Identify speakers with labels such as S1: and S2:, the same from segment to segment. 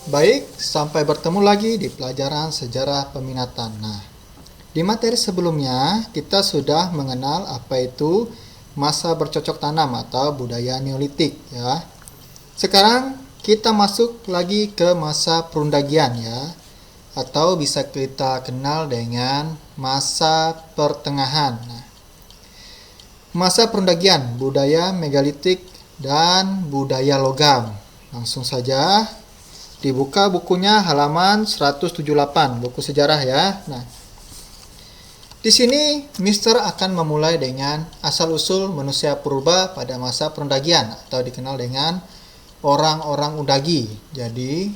S1: Baik, sampai bertemu lagi di pelajaran sejarah peminatan. Nah, di materi sebelumnya kita sudah mengenal apa itu masa bercocok tanam atau budaya Neolitik ya. Sekarang kita masuk lagi ke masa perundagian ya, atau bisa kita kenal dengan masa pertengahan. Nah, masa perundagian, budaya megalitik dan budaya logam. Langsung saja dibuka bukunya halaman 178, buku sejarah ya. Nah, di sini Mister akan memulai dengan asal-usul manusia purba pada masa perundagian atau dikenal dengan orang-orang Undagi. Jadi,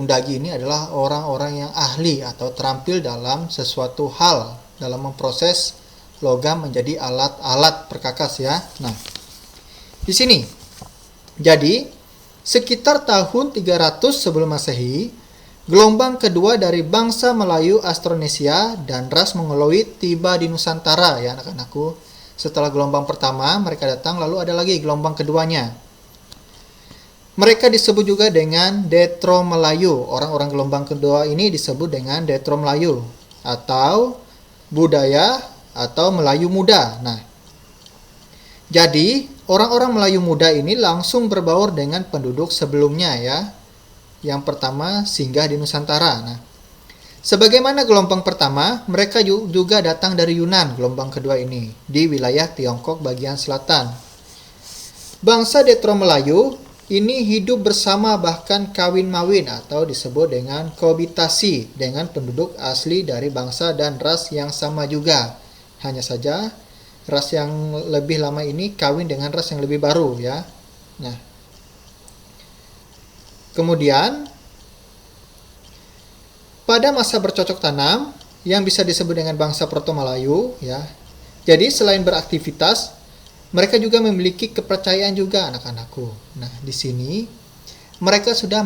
S1: Undagi ini adalah orang-orang yang ahli atau terampil dalam sesuatu hal dalam memproses logam menjadi alat-alat perkakas ya. Nah, di sini. Jadi, sekitar tahun 300 sebelum Masehi, gelombang kedua dari bangsa Melayu Austronesia dan ras Mongoloid tiba di Nusantara ya anak-anakku. Setelah gelombang pertama mereka datang, lalu ada lagi gelombang keduanya. Mereka disebut juga dengan Detro Melayu. Orang-orang gelombang kedua ini disebut dengan Detro Melayu atau budaya atau Melayu muda. Nah, jadi orang-orang Melayu muda ini langsung berbaur dengan penduduk sebelumnya ya. Yang pertama singgah di Nusantara. Nah, sebagaimana gelombang pertama, mereka juga datang dari Yunan, gelombang kedua ini, di wilayah Tiongkok bagian selatan. Bangsa Detro Melayu ini hidup bersama bahkan kawin-mawin atau disebut dengan kohabitasi dengan penduduk asli dari bangsa dan ras yang sama juga. Hanya saja ras yang lebih lama ini kawin dengan ras yang lebih baru ya. Nah, kemudian pada masa bercocok tanam yang bisa disebut dengan bangsa Proto-Melayu ya. Jadi selain beraktivitas, mereka juga memiliki kepercayaan juga anak-anakku. Nah, di sini mereka sudah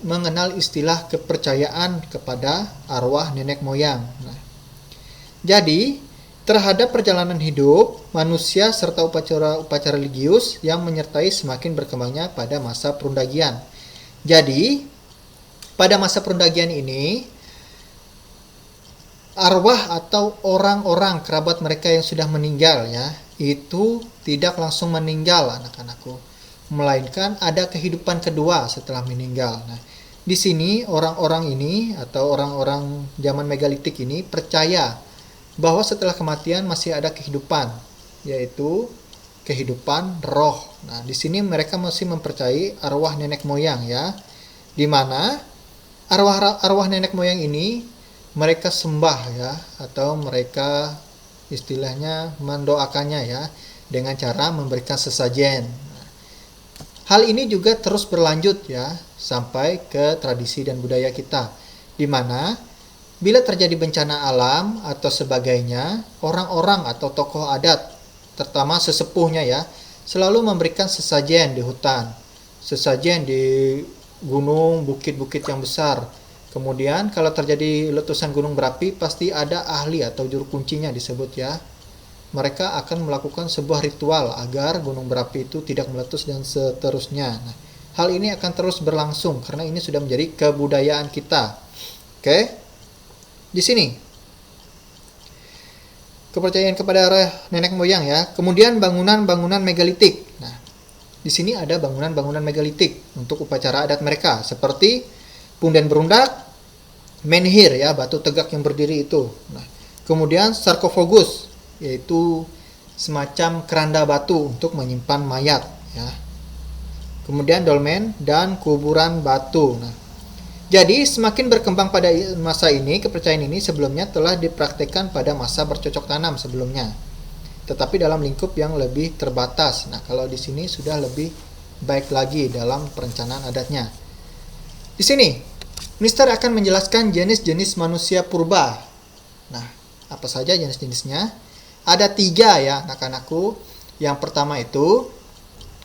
S1: mengenal istilah kepercayaan kepada arwah nenek moyang. Nah, jadi terhadap perjalanan hidup manusia serta upacara-upacara religius yang menyertai semakin berkembangnya pada masa perundagian. Jadi, pada masa perundagian ini, arwah atau orang-orang kerabat mereka yang sudah meninggal ya, itu tidak langsung meninggal anak-anakku, melainkan ada kehidupan kedua setelah meninggal. Nah, di sini orang-orang ini atau orang-orang zaman megalitik ini percaya bahwa setelah kematian masih ada kehidupan, yaitu kehidupan roh. Nah, di sini mereka masih mempercayai arwah nenek moyang ya, di mana arwah nenek moyang ini mereka sembah ya, atau mereka istilahnya mendoakannya ya, dengan cara memberikan sesajen. Hal ini juga terus berlanjut ya, sampai ke tradisi dan budaya kita, di mana bila terjadi bencana alam atau sebagainya, orang-orang atau tokoh adat, terutama sesepuhnya ya, selalu memberikan sesajen di hutan, sesajen di gunung, bukit-bukit yang besar. Kemudian kalau terjadi letusan gunung berapi, pasti ada ahli atau juru kuncinya disebut ya. Mereka akan melakukan sebuah ritual agar gunung berapi itu tidak meletus dan seterusnya. Nah, hal ini akan terus berlangsung karena ini sudah menjadi kebudayaan kita. Oke? Di sini kepercayaan kepada arwah nenek moyang ya. Kemudian bangunan-bangunan megalitik. Nah, di sini ada bangunan-bangunan megalitik untuk upacara adat mereka seperti punden berundak, menhir ya, batu tegak yang berdiri itu. Nah, kemudian sarkofagus yaitu semacam keranda batu untuk menyimpan mayat ya. Kemudian dolmen dan kuburan batu. Nah, jadi semakin berkembang pada masa ini, kepercayaan ini sebelumnya telah dipraktikkan pada masa bercocok tanam sebelumnya, tetapi dalam lingkup yang lebih terbatas. Nah, kalau di sini sudah lebih baik lagi dalam perencanaan adatnya. Di sini, Mister akan menjelaskan jenis-jenis manusia purba. Nah, apa saja jenis-jenisnya? Ada 3 ya anak-anakku. Yang pertama itu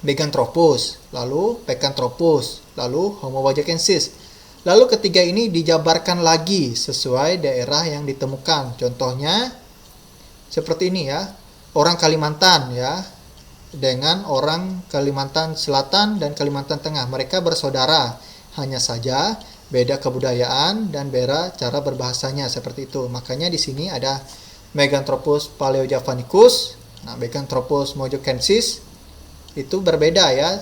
S1: Meganthropus, lalu Pithecanthropus, lalu Homo wajakensis. Lalu ketiga ini dijabarkan lagi sesuai daerah yang ditemukan. Contohnya seperti ini ya, orang Kalimantan ya, dengan orang Kalimantan Selatan dan Kalimantan Tengah. Mereka bersaudara, hanya saja beda kebudayaan dan beda cara berbahasanya seperti itu. Makanya di sini ada Meganthropus paleojavanicus, nah Meganthropus mojokensis itu berbeda ya,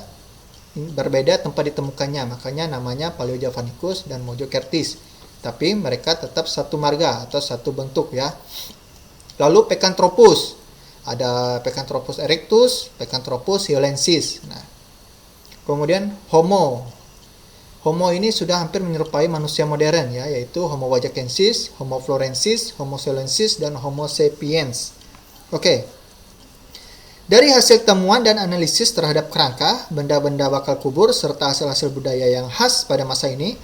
S1: berbeda tempat ditemukannya, makanya namanya Paleojavanicus dan Mojokertis. Tapi mereka tetap satu marga atau satu bentuk ya. Lalu Picanthropus, ada Picanthropus erectus, Picanthropus hiolensis. Nah, kemudian Homo. Homo ini sudah hampir menyerupai manusia modern ya, yaitu Homo wajakensis, Homo florensis, Homo silensis, dan Homo sapiens. Oke. Dari hasil temuan dan analisis terhadap kerangka, benda-benda bakal kubur, serta hasil-hasil budaya yang khas pada masa ini,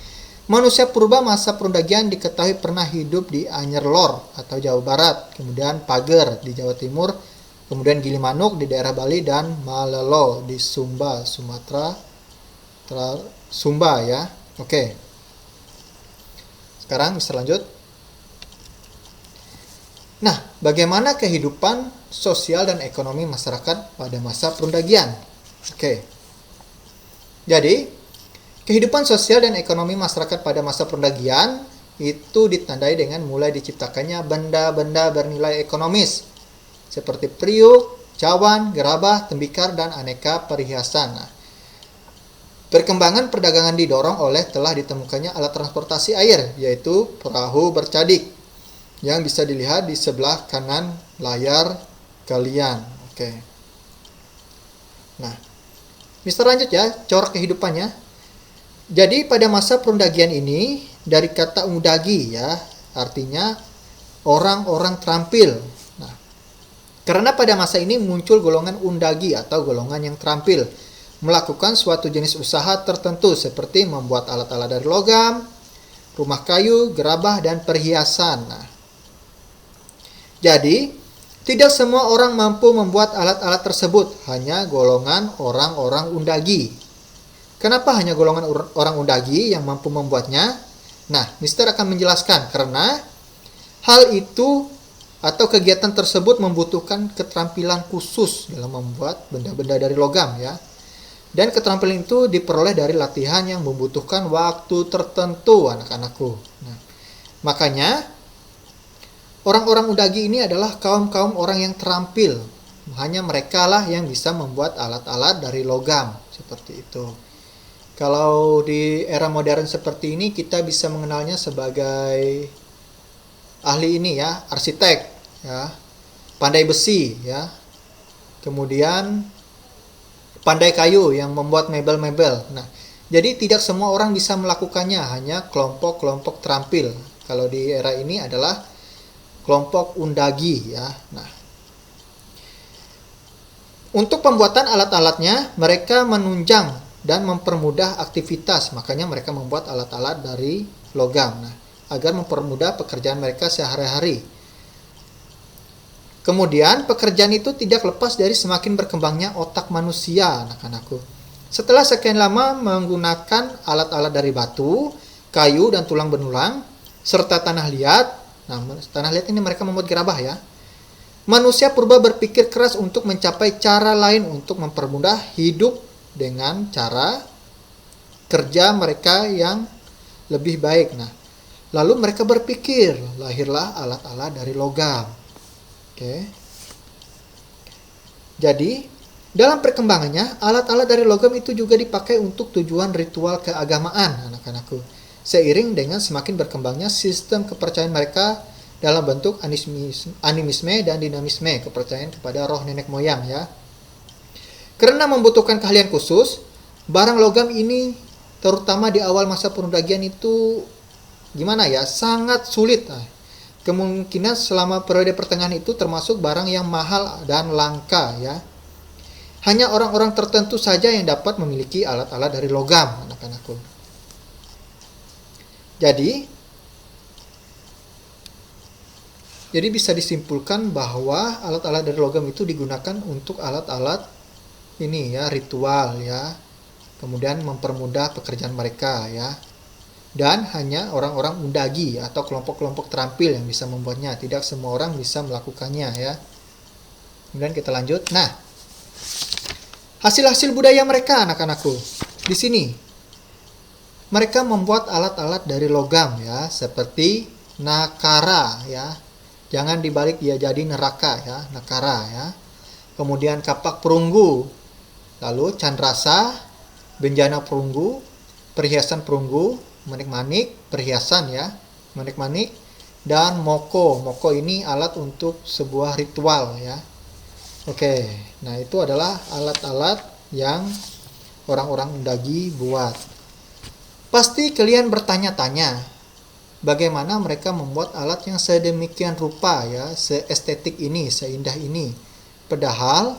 S1: manusia purba masa Perundagian diketahui pernah hidup di Anyer Lor atau Jawa Barat, kemudian Pager di Jawa Timur, kemudian Gilimanuk di daerah Bali, dan Malelo di Sumba, Sumatera, Sumba ya. Oke. Sekarang bisa lanjut. Nah, bagaimana kehidupan sosial dan ekonomi masyarakat pada masa Perundagian? Oke. Jadi, kehidupan sosial dan ekonomi masyarakat pada masa Perundagian itu ditandai dengan mulai diciptakannya benda-benda bernilai ekonomis seperti periuk, cawan, gerabah, tembikar, dan aneka perhiasan. Nah, perkembangan perdagangan didorong oleh telah ditemukannya alat transportasi air, yaitu perahu bercadik, yang bisa dilihat di sebelah kanan layar kalian. Oke. Nah, bisa lanjut ya, corak kehidupannya. Jadi pada masa Perundagian ini, dari kata undagi ya, artinya orang-orang terampil. Nah, karena pada masa ini muncul golongan undagi atau golongan yang terampil, melakukan suatu jenis usaha tertentu seperti membuat alat-alat dari logam, rumah kayu, gerabah, dan perhiasan. Nah, jadi, tidak semua orang mampu membuat alat-alat tersebut, hanya golongan orang-orang undagi. Kenapa hanya golongan orang undagi yang mampu membuatnya? Nah, Mister akan menjelaskan karena hal itu atau kegiatan tersebut membutuhkan keterampilan khusus dalam membuat benda-benda dari logam ya. Dan keterampilan itu diperoleh dari latihan yang membutuhkan waktu tertentu, anak-anakku. Nah, makanya orang-orang undagi ini adalah kaum-kaum orang yang terampil. Hanya mereka lah yang bisa membuat alat-alat dari logam seperti itu. Kalau di era modern seperti ini kita bisa mengenalnya sebagai ahli ini ya, arsitek ya, pandai besi ya. Kemudian pandai kayu yang membuat mebel-mebel. Nah, jadi tidak semua orang bisa melakukannya, hanya kelompok-kelompok terampil. Kalau di era ini adalah kelompok undagi ya. Nah, untuk pembuatan alat-alatnya mereka menunjang dan mempermudah aktivitas, makanya mereka membuat alat-alat dari logam. Nah, agar mempermudah pekerjaan mereka sehari-hari. Kemudian pekerjaan itu tidak lepas dari semakin berkembangnya otak manusia, anak-anakku. Setelah sekian lama menggunakan alat-alat dari batu, kayu, dan tulang benulang, serta tanah liat. Nah, tanah liat ini mereka membuat gerabah ya. Manusia purba berpikir keras untuk mencapai cara lain untuk mempermudah hidup dengan cara kerja mereka yang lebih baik. Nah, lalu mereka berpikir, lahirlah alat-alat dari logam. Oke. Jadi, dalam perkembangannya, alat-alat dari logam itu juga dipakai untuk tujuan ritual keagamaan, anak-anakku. Seiring dengan semakin berkembangnya sistem kepercayaan mereka dalam bentuk animisme dan dinamisme, kepercayaan kepada roh nenek moyang ya. Karena membutuhkan keahlian khusus, barang logam ini terutama di awal masa Perundagian itu gimana ya, sangat sulit. Kemungkinan selama periode pertengahan itu termasuk barang yang mahal dan langka ya. Hanya orang-orang tertentu saja yang dapat memiliki alat-alat dari logam, anak-anakku. Jadi bisa disimpulkan bahwa alat-alat dari logam itu digunakan untuk alat-alat ini ya, ritual ya. Kemudian mempermudah pekerjaan mereka ya. Dan hanya orang-orang undagi atau kelompok-kelompok terampil yang bisa membuatnya. Tidak semua orang bisa melakukannya ya. Kemudian kita lanjut. Nah, hasil-hasil budaya mereka, anak-anakku. Di sini Mereka membuat alat-alat dari logam ya, seperti nakara ya. Jangan dibalik dia jadi neraka ya, nakara ya. Kemudian kapak perunggu, lalu candrasa, benjana perunggu, perhiasan perunggu, manik-manik, perhiasan ya, manik-manik, dan moko. Moko ini alat untuk sebuah ritual ya. Oke, nah itu adalah alat-alat yang orang-orang Undagi buat. Pasti kalian bertanya-tanya, bagaimana mereka membuat alat yang sedemikian rupa ya, seestetik ini, seindah ini. Padahal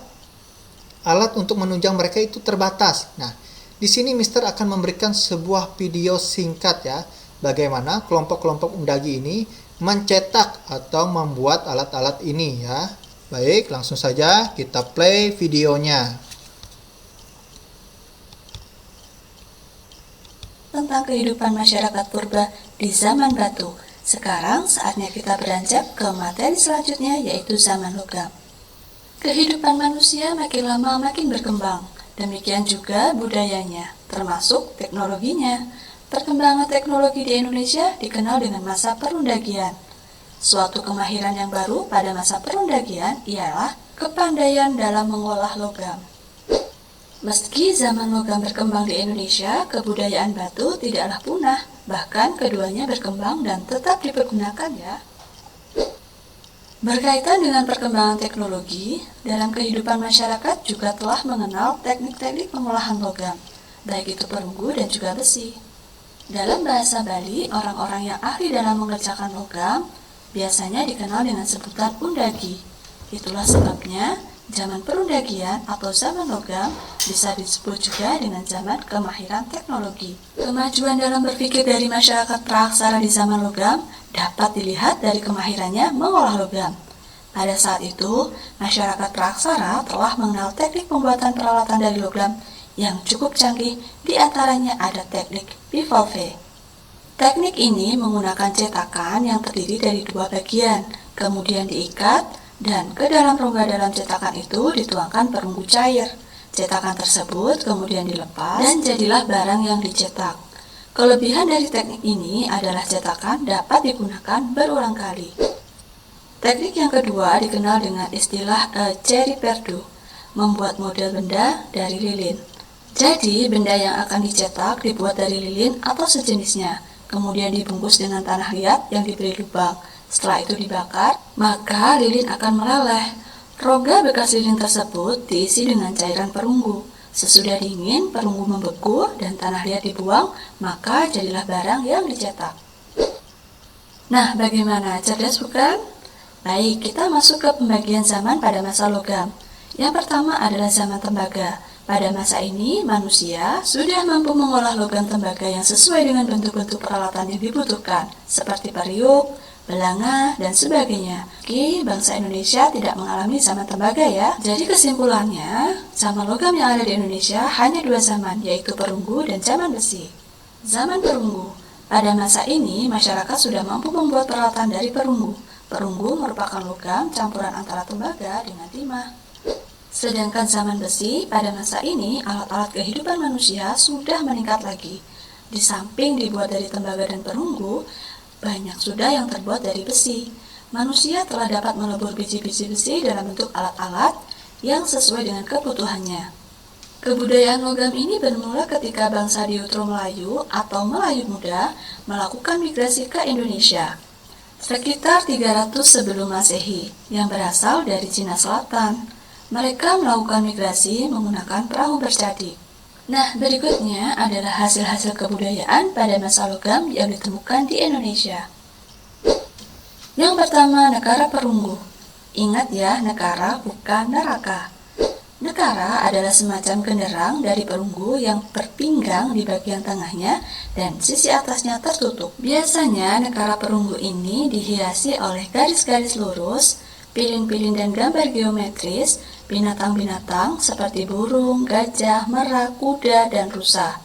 S1: alat untuk menunjang mereka itu terbatas. Nah, di sini Mister akan memberikan sebuah video singkat ya, bagaimana kelompok-kelompok Undagi ini mencetak atau membuat alat-alat ini ya. Baik, langsung saja kita play videonya.
S2: Tentang kehidupan masyarakat purba di zaman batu. Sekarang saatnya kita beranjak ke materi selanjutnya, yaitu zaman logam. Kehidupan manusia makin lama makin berkembang, demikian juga budayanya, termasuk teknologinya. Perkembangan teknologi di Indonesia dikenal dengan masa perundagian. Suatu kemahiran yang baru pada masa perundagian ialah kepandaian dalam mengolah logam. Meski zaman logam berkembang di Indonesia, kebudayaan batu tidaklah punah, bahkan keduanya berkembang dan tetap dipergunakan ya. Berkaitan dengan perkembangan teknologi, dalam kehidupan masyarakat juga telah mengenal teknik-teknik pengolahan logam, baik itu perunggu dan juga besi. Dalam bahasa Bali, orang-orang yang ahli dalam mengerjakan logam biasanya dikenal dengan sebutan undagi. Itulah sebabnya zaman perundagian atau zaman logam bisa disebut juga dengan zaman kemahiran teknologi. Kemajuan dalam berpikir dari masyarakat praaksara di zaman logam dapat dilihat dari kemahirannya mengolah logam. Pada saat itu, masyarakat praaksara telah mengenal teknik pembuatan peralatan dari logam yang cukup canggih, di antaranya ada teknik bivalve. Teknik ini menggunakan cetakan yang terdiri dari dua bagian, kemudian diikat, dan ke dalam rongga dalam cetakan itu dituangkan perunggu cair. Cetakan tersebut kemudian dilepas dan jadilah barang yang dicetak. Kelebihan dari teknik ini adalah cetakan dapat digunakan berulang kali. Teknik yang kedua dikenal dengan istilah cherry perdu, membuat model benda dari lilin. Jadi benda yang akan dicetak dibuat dari lilin atau sejenisnya, kemudian dibungkus dengan tanah liat yang diberi lubang. Setelah itu dibakar, maka lilin akan meleleh. Rongga bekas lilin tersebut diisi dengan cairan perunggu. Sesudah dingin, perunggu membeku dan tanah liat dibuang, maka jadilah barang yang dicetak. Nah, bagaimana? Cerdas bukan? Baik, kita masuk ke pembagian zaman pada masa logam. Yang pertama adalah zaman tembaga. Pada masa ini, manusia sudah mampu mengolah logam tembaga yang sesuai dengan bentuk-bentuk peralatan yang dibutuhkan, seperti periuk, belanga, dan sebagainya. Meski bangsa Indonesia tidak mengalami zaman tembaga ya. Jadi kesimpulannya, zaman logam yang ada di Indonesia hanya dua zaman, yaitu perunggu dan zaman besi. Zaman perunggu. Pada masa ini, masyarakat sudah mampu membuat peralatan dari perunggu. Perunggu merupakan logam campuran antara tembaga dengan timah. Sedangkan zaman besi, pada masa ini, alat-alat kehidupan manusia sudah meningkat lagi. Di samping dibuat dari tembaga dan perunggu, banyak sudah yang terbuat dari besi. Manusia telah dapat melebur biji-biji besi dalam bentuk alat-alat yang sesuai dengan kebutuhannya. Kebudayaan logam ini bermula ketika bangsa Diutro Melayu atau Melayu Muda melakukan migrasi ke Indonesia sekitar 300 sebelum Masehi yang berasal dari Cina Selatan. Mereka melakukan migrasi menggunakan perahu bercadi. Nah, berikutnya adalah hasil-hasil kebudayaan pada masa logam yang ditemukan di Indonesia. Yang pertama, nekara perunggu. Ingat ya, nekara bukan neraka. Nekara adalah semacam genderang dari perunggu yang berpinggang di bagian tengahnya dan sisi atasnya tertutup. Biasanya nekara perunggu ini dihiasi oleh garis-garis lurus, pilin-pilin dan gambar geometris, binatang-binatang seperti burung, gajah, merak, kuda, dan rusa.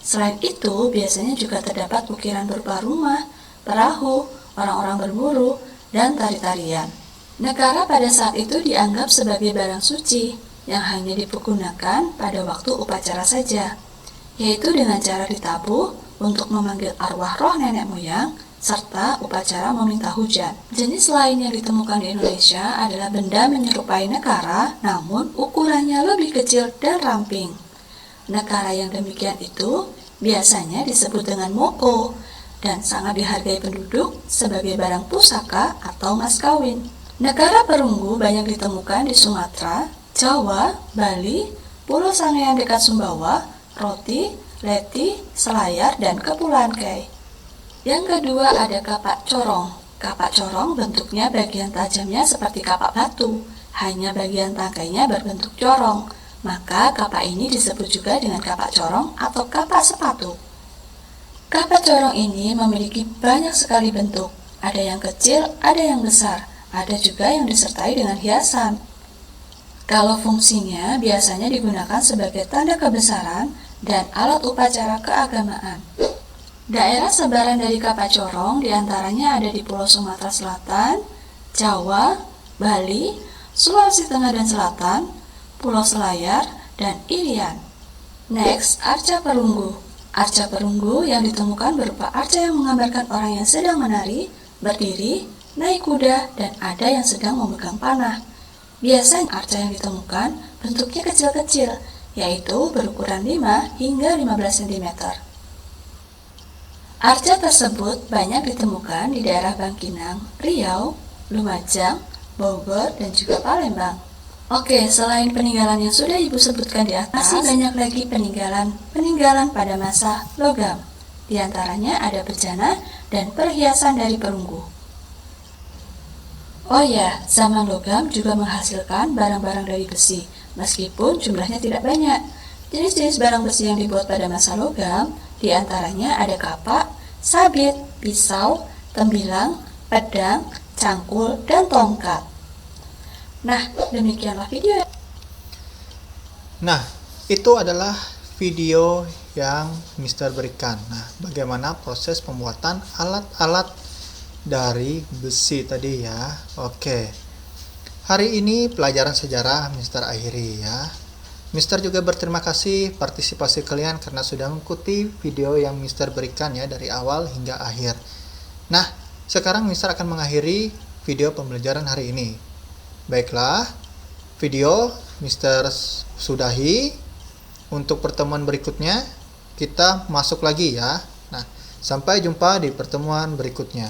S2: Selain itu, biasanya juga terdapat ukiran berupa rumah, perahu, orang-orang berburu, dan tari-tarian. Nekara pada saat itu dianggap sebagai barang suci yang hanya dipergunakan pada waktu upacara saja, yaitu dengan cara ditabuh, untuk memanggil arwah roh nenek moyang, serta upacara meminta hujan. Jenis lain yang ditemukan di Indonesia adalah benda menyerupai nekara, namun ukurannya lebih kecil dan ramping. Nekara yang demikian itu biasanya disebut dengan moko dan sangat dihargai penduduk sebagai barang pusaka atau mas kawin. Nekara perunggu banyak ditemukan di Sumatera, Jawa, Bali, Pulau Sangiang dekat Sumbawa, Roti, Leti, Selayar, dan Kepulauan Kei. Yang kedua ada kapak corong. Kapak corong bentuknya bagian tajamnya seperti kapak batu, hanya bagian tangkainya berbentuk corong. Maka kapak ini disebut juga dengan kapak corong atau kapak sepatu. Kapak corong ini memiliki banyak sekali bentuk. Ada yang kecil, ada yang besar, ada juga yang disertai dengan hiasan. Kalau fungsinya biasanya digunakan sebagai tanda kebesaran dan alat upacara keagamaan. Daerah sebaran dari kapak corong diantaranya ada di Pulau Sumatera Selatan, Jawa, Bali, Sulawesi Tengah dan Selatan, Pulau Selayar, dan Irian. Next, arca perunggu. Arca perunggu yang ditemukan berupa arca yang menggambarkan orang yang sedang menari, berdiri, naik kuda, dan ada yang sedang memegang panah. Biasanya arca yang ditemukan bentuknya kecil-kecil, yaitu berukuran 5 hingga 15 cm. Arca tersebut banyak ditemukan di daerah Bangkinang, Riau, Lumajang, Bogor, dan juga Palembang. Oke, selain peninggalan yang sudah Ibu sebutkan di atas, masih banyak lagi peninggalan pada masa logam. Di antaranya ada bejana dan perhiasan dari perunggu. Oh ya, zaman logam juga menghasilkan barang-barang dari besi, meskipun jumlahnya tidak banyak. Jenis-jenis barang besi yang dibuat pada masa logam, di antaranya ada kapak, sabit, pisau, tembilang, pedang, cangkul, dan tongkat. Nah, demikianlah video.
S1: Nah, itu adalah video yang Mister berikan. Nah, bagaimana proses pembuatan alat-alat dari besi tadi ya. Oke. Hari ini pelajaran sejarah Mister akhiri ya. Mister juga berterima kasih partisipasi kalian karena sudah mengikuti video yang Mister berikan ya dari awal hingga akhir. Nah, sekarang Mister akan mengakhiri video pembelajaran hari ini. Baiklah, video Mister sudahi. Untuk pertemuan berikutnya kita masuk lagi ya. Nah, sampai jumpa di pertemuan berikutnya.